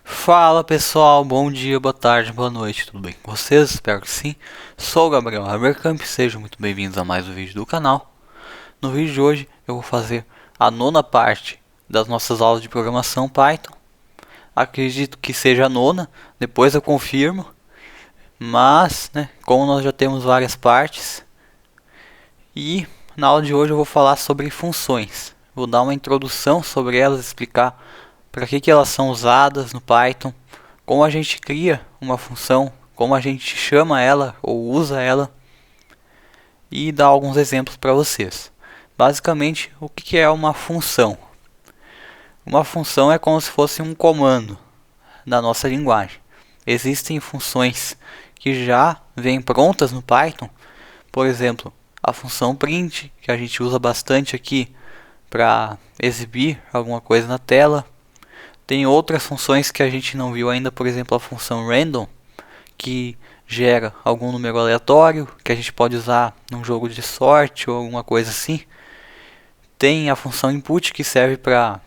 Fala pessoal, bom dia, boa tarde, boa noite, tudo bem com vocês? Espero que sim. Sou o Gabriel Haberkamp, sejam muito bem-vindos a mais um vídeo do canal. No vídeo de hoje eu vou fazer a nona parte das nossas aulas de programação Python. Acredito que seja a nona, depois eu confirmo. Mas, como nós já temos várias partes, e na aula de hoje eu vou falar sobre funções. Vou dar uma introdução sobre elas, explicar para que elas são usadas no Python, como a gente cria uma função, como a gente chama ela ou usa ela, e dar alguns exemplos para vocês. Basicamente, o que é uma função? Uma função é como se fosse um comando da nossa linguagem. Existem funções que já vêm prontas no Python, por exemplo, a função print, que a gente usa bastante aqui para exibir alguma coisa na tela. Tem outras funções que a gente não viu ainda, por exemplo, a função random, que gera algum número aleatório, que a gente pode usar num jogo de sorte ou alguma coisa assim. Tem a função input, que serve para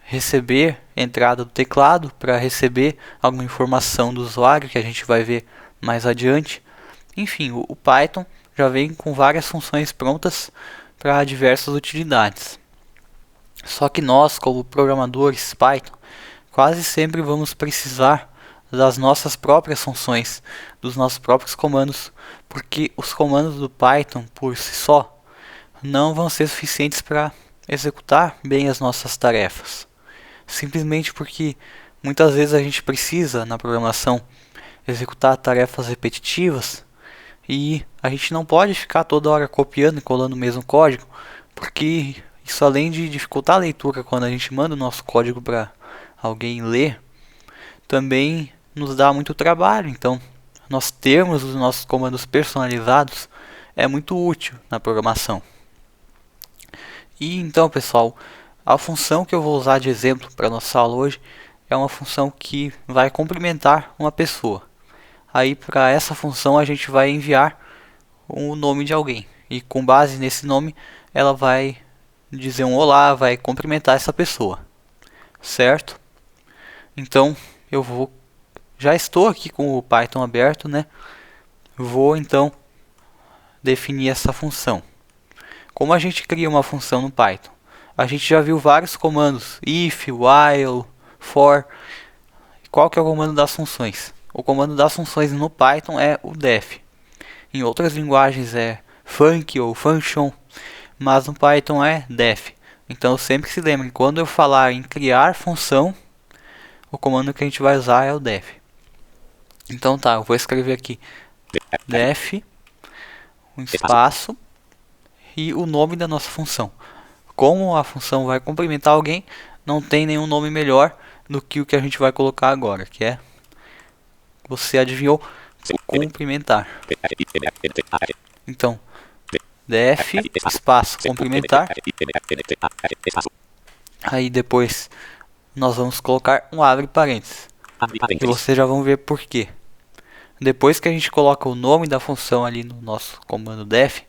receber entrada do teclado, para receber alguma informação do usuário, que a gente vai ver mais adiante. Enfim, o Python já vem com várias funções prontas para diversas utilidades. Só que nós, como programadores Python, quase sempre vamos precisar das nossas próprias funções, dos nossos próprios comandos, porque os comandos do Python por si só não vão ser suficientes para executar bem as nossas tarefas. Simplesmente porque muitas vezes a gente precisa, na programação, executar tarefas repetitivas e a gente não pode ficar toda hora copiando e colando o mesmo código, porque isso, além de dificultar a leitura quando a gente manda o nosso código para alguém ler, também nos dá muito trabalho. Então, nós termos os nossos comandos personalizados é muito útil na programação. E então, pessoal, a função que eu vou usar de exemplo para nossa aula hoje é uma função que vai cumprimentar uma pessoa. Aí, para essa função, a gente vai enviar o nome de alguém. E com base nesse nome, ela vai dizer um olá, vai cumprimentar essa pessoa. Certo? Então, já estou aqui com o Python aberto, né? Vou então definir essa função. Como a gente cria uma função no Python? A gente já viu vários comandos: if, while, for. Qual que é o comando das funções? O comando das funções no Python é o def. Em outras linguagens é func ou function, mas no Python é def. Então sempre se lembre, quando eu falar em criar função, o comando que a gente vai usar é o def. Então tá, eu vou escrever aqui def, um espaço e o nome da nossa função. Como a função vai cumprimentar alguém, não tem nenhum nome melhor do que o que a gente vai colocar agora, que é, você adivinhou, cumprimentar. Então, def, espaço, cumprimentar. Aí depois nós vamos colocar um abre parênteses. E vocês já vão ver por quê. Depois que a gente coloca o nome da função ali no nosso comando def,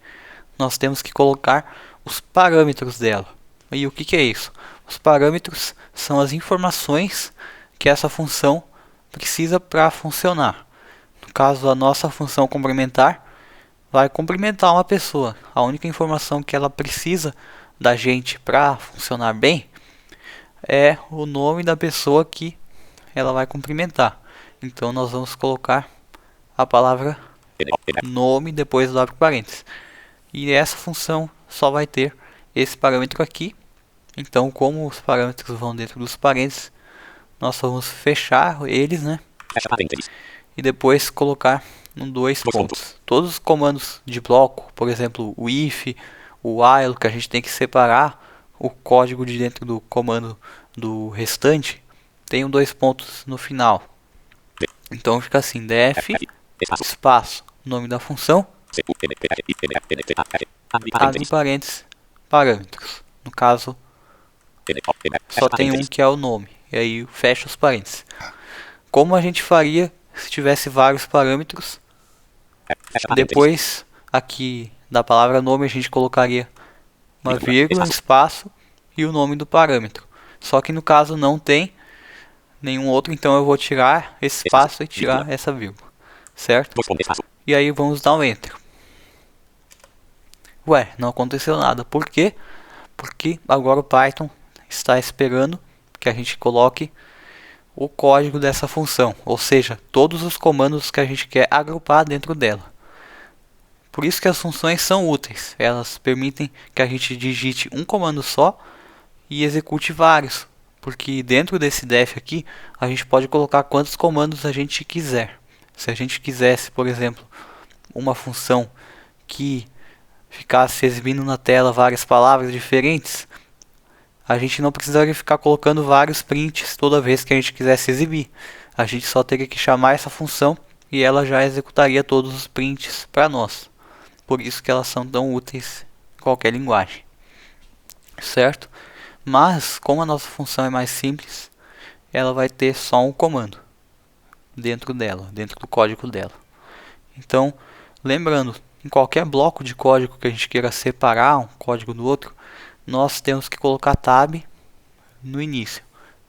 nós temos que colocar os parâmetros dela. E o que é isso? Os parâmetros são as informações que essa função precisa para funcionar. No caso, a nossa função complementar vai complementar uma pessoa. A única informação que ela precisa da gente para funcionar bem é o nome da pessoa que ela vai cumprimentar. Então nós vamos colocar a palavra nome depois do abre parênteses. E essa função só vai ter esse parâmetro aqui. Então, como os parâmetros vão dentro dos parênteses, nós vamos fechar eles, né? E depois colocar dois pontos. Todos os comandos de bloco, por exemplo, o if, o while, que a gente tem que separar o código de dentro do comando do restante, tem dois pontos no final. Então fica assim, def, espaço, nome da função, abre parênteses, parâmetros. No caso, só tem um que é o nome. E aí fecha os parênteses. Como a gente faria se tivesse vários parâmetros? Depois, aqui da palavra nome, a gente colocaria uma vírgula, espaço e o nome do parâmetro. Só que no caso não tem nenhum outro, então eu vou tirar esse espaço e tirar essa vírgula, certo? E aí vamos dar um Enter. Ué, não aconteceu nada. Por quê? Porque agora o Python está esperando que a gente coloque o código dessa função, ou seja, todos os comandos que a gente quer agrupar dentro dela. Por isso que as funções são úteis, elas permitem que a gente digite um comando só e execute vários, porque dentro desse def aqui a gente pode colocar quantos comandos a gente quiser. Se a gente quisesse, por exemplo, uma função que ficasse exibindo na tela várias palavras diferentes, a gente não precisaria ficar colocando vários prints toda vez que a gente quisesse exibir. A gente só teria que chamar essa função e ela já executaria todos os prints para nós. Por isso que elas são tão úteis em qualquer linguagem, certo? Mas como a nossa função é mais simples, ela vai ter só um comando dentro dela, dentro do código dela. Então, lembrando, em qualquer bloco de código que a gente queira separar um código do outro, nós temos que colocar tab no início.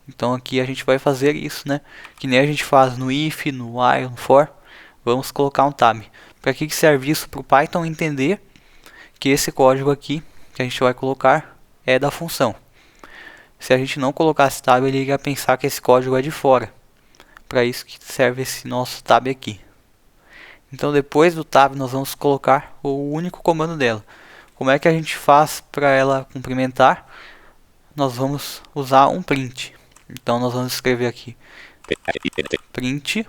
Então aqui a gente vai fazer isso, né? Que nem a gente faz no if, no while, no for. Vamos colocar um tab. Para que serve isso? Para o Python entender que esse código aqui que a gente vai colocar é da função. Se a gente não colocasse tab, ele iria pensar que esse código é de fora. Para isso que serve esse nosso tab aqui. Então depois do tab nós vamos colocar o único comando dela. Como é que a gente faz para ela cumprimentar? Nós vamos usar um print. Então nós vamos escrever aqui print,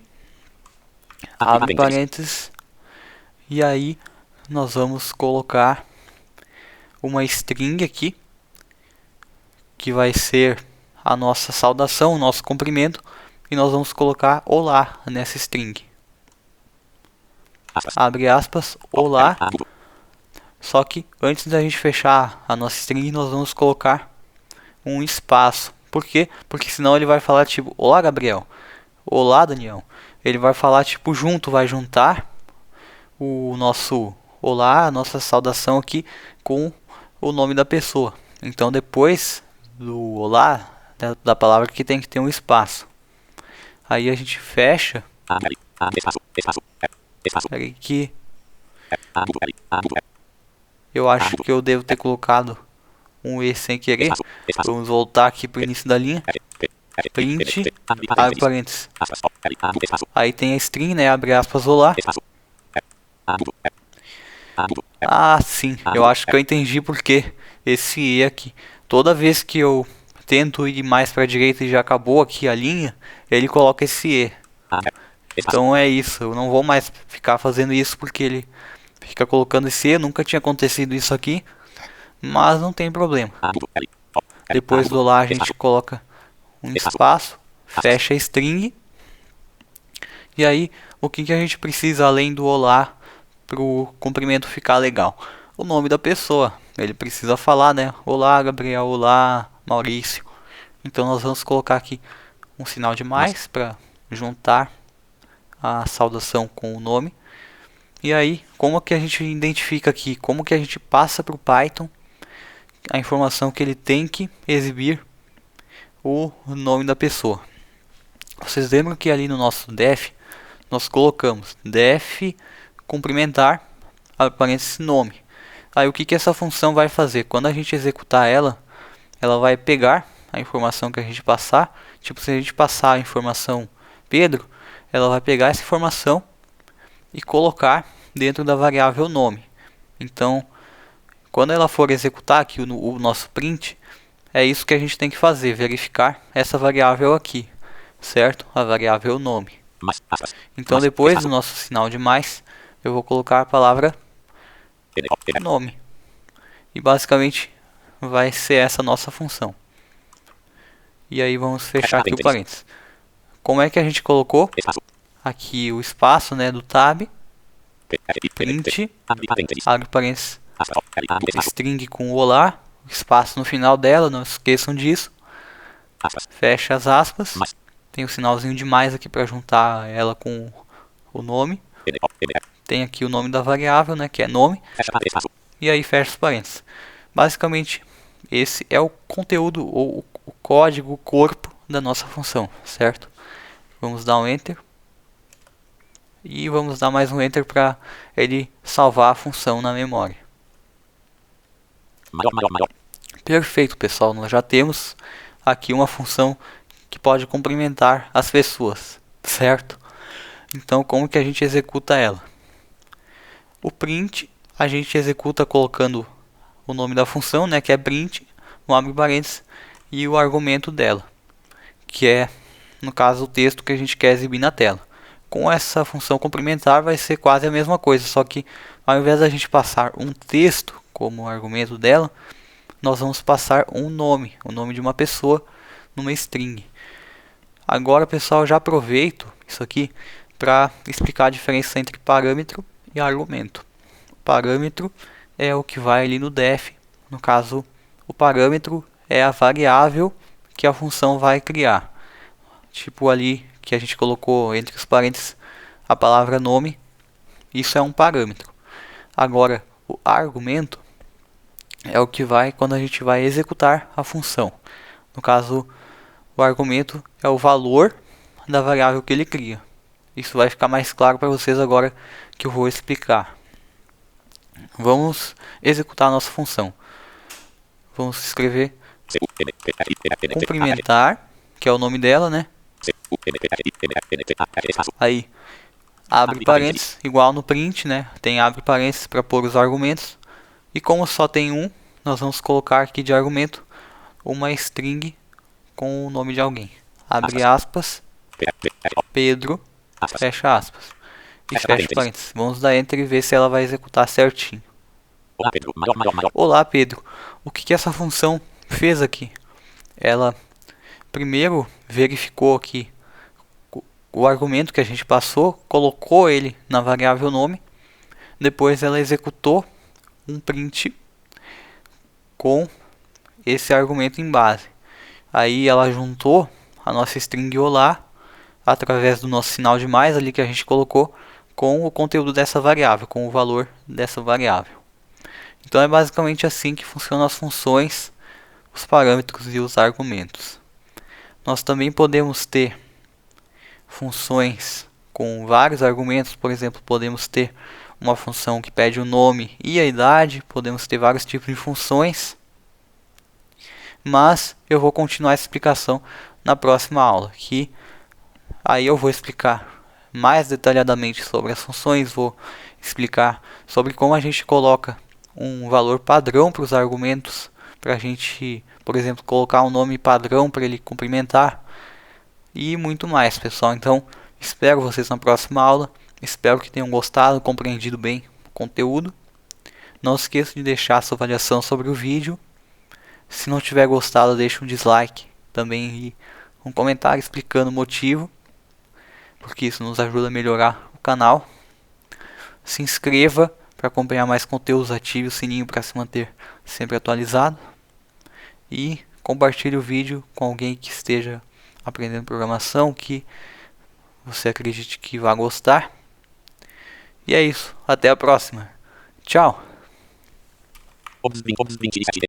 abre parênteses, e aí nós vamos colocar uma string aqui, que vai ser a nossa saudação, o nosso cumprimento, e nós vamos colocar olá nessa string. Abre aspas, olá. Só que antes da gente fechar a nossa string, nós vamos colocar um espaço. Por quê? Porque senão ele vai falar tipo, olá Gabriel, olá Daniel. Ele vai falar tipo junto, vai juntar o nosso olá, a nossa saudação aqui com o nome da pessoa. Então depois do olá, da palavra que tem que ter um espaço. Aí a gente fecha. Peraí que eu acho que eu devo ter colocado um E sem querer. Vamos voltar aqui para o início da linha. Print, abre parênteses. Aí tem a string, né? Abre aspas, olá. Ah, sim. Eu acho que eu entendi porque esse E aqui. Toda vez que eu tento ir mais para a direita e já acabou aqui a linha, ele coloca esse E. Então é isso. Eu não vou mais ficar fazendo isso porque ele fica colocando esse E. Nunca tinha acontecido isso aqui. Mas não tem problema. Depois do lá a gente coloca um espaço, fecha a string. E aí o que a gente precisa além do olá para o cumprimento ficar legal? O nome da pessoa. Ele precisa falar, né? Olá Gabriel, olá Maurício. Então nós vamos colocar aqui um sinal de mais para juntar a saudação com o nome. E aí, como que a gente identifica aqui? Como que a gente passa para o Python a informação que ele tem que exibir o nome da pessoa? Vocês lembram que ali no nosso def nós colocamos def cumprimentar, parênteses, nome. Aí o que essa função vai fazer? Quando a gente executar ela, ela vai pegar a informação que a gente passar. Tipo, se a gente passar a informação Pedro, ela vai pegar essa informação e colocar dentro da variável nome. Então, quando ela for executar aqui o nosso print, é isso que a gente tem que fazer, verificar essa variável aqui, certo? A variável nome. Então depois do nosso sinal de mais, eu vou colocar a palavra nome. E basicamente vai ser essa nossa função. E aí vamos fechar aqui o parênteses. Como é que a gente colocou aqui o espaço, né, do tab? Print, abre parênteses, string com olá, espaço no final dela, não esqueçam disso. Fecha as aspas. Tem o sinalzinho de mais aqui para juntar ela com o nome. Tem aqui o nome da variável, né, que é nome. E aí fecha os parênteses. Basicamente, esse é o conteúdo ou o código corpo da nossa função, certo? Vamos dar um Enter. E vamos dar mais um Enter para ele salvar a função na memória. Perfeito, pessoal. Nós já temos aqui uma função que pode cumprimentar as pessoas, certo? Então, como que a gente executa ela? O print a gente executa colocando o nome da função, né, que é print, um abre parênteses, e o argumento dela, que é, no caso, o texto que a gente quer exibir na tela. Com essa função complementar vai ser quase a mesma coisa, só que ao invés da gente passar um texto como argumento dela, nós vamos passar um nome, o nome de uma pessoa, numa string. Agora, pessoal, já aproveito isso aqui para explicar a diferença entre parâmetro e argumento. O parâmetro é o que vai ali no def. No caso, o parâmetro é a variável que a função vai criar. Tipo ali que a gente colocou entre os parênteses a palavra nome, isso é um parâmetro. Agora, o argumento é o que vai quando a gente vai executar a função. No caso, o argumento é o valor da variável que ele cria. Isso vai ficar mais claro para vocês agora que eu vou explicar. Vamos executar a nossa função. Vamos escrever cumprimentar, que é o nome dela, né? Aí, abre parênteses, igual no print, né? Tem abre parênteses para pôr os argumentos. E como só tem um, nós vamos colocar aqui de argumento uma string com o nome de alguém. Abre aspas, Pedro, fecha aspas. E fecha parênteses. Vamos dar Enter e ver se ela vai executar certinho. Olá, Pedro. Olá, Pedro. O que essa função fez aqui? Ela primeiro verificou aqui o argumento que a gente passou, colocou ele na variável nome. Depois ela executou um print com esse argumento em base. Aí ela juntou a nossa string olá através do nosso sinal de mais ali que a gente colocou com o conteúdo dessa variável, com o valor dessa variável. Então é basicamente assim que funcionam as funções, os parâmetros e os argumentos. Nós também podemos ter funções com vários argumentos, por exemplo, podemos ter uma função que pede o nome e a idade, podemos ter vários tipos de funções, mas eu vou continuar essa explicação na próxima aula, que aí eu vou explicar mais detalhadamente sobre as funções, vou explicar sobre como a gente coloca um valor padrão para os argumentos, para a gente, por exemplo, colocar um nome padrão para ele cumprimentar e muito mais, pessoal. Então, espero vocês na próxima aula. Espero que tenham gostado, compreendido bem o conteúdo. Não se esqueça de deixar sua avaliação sobre o vídeo. Se não tiver gostado, deixe um dislike também e um comentário explicando o motivo, porque isso nos ajuda a melhorar o canal. Se inscreva para acompanhar mais conteúdos, ative o sininho para se manter sempre atualizado. E compartilhe o vídeo com alguém que esteja aprendendo programação, que você acredite que vai gostar. E é isso, até a próxima. Tchau!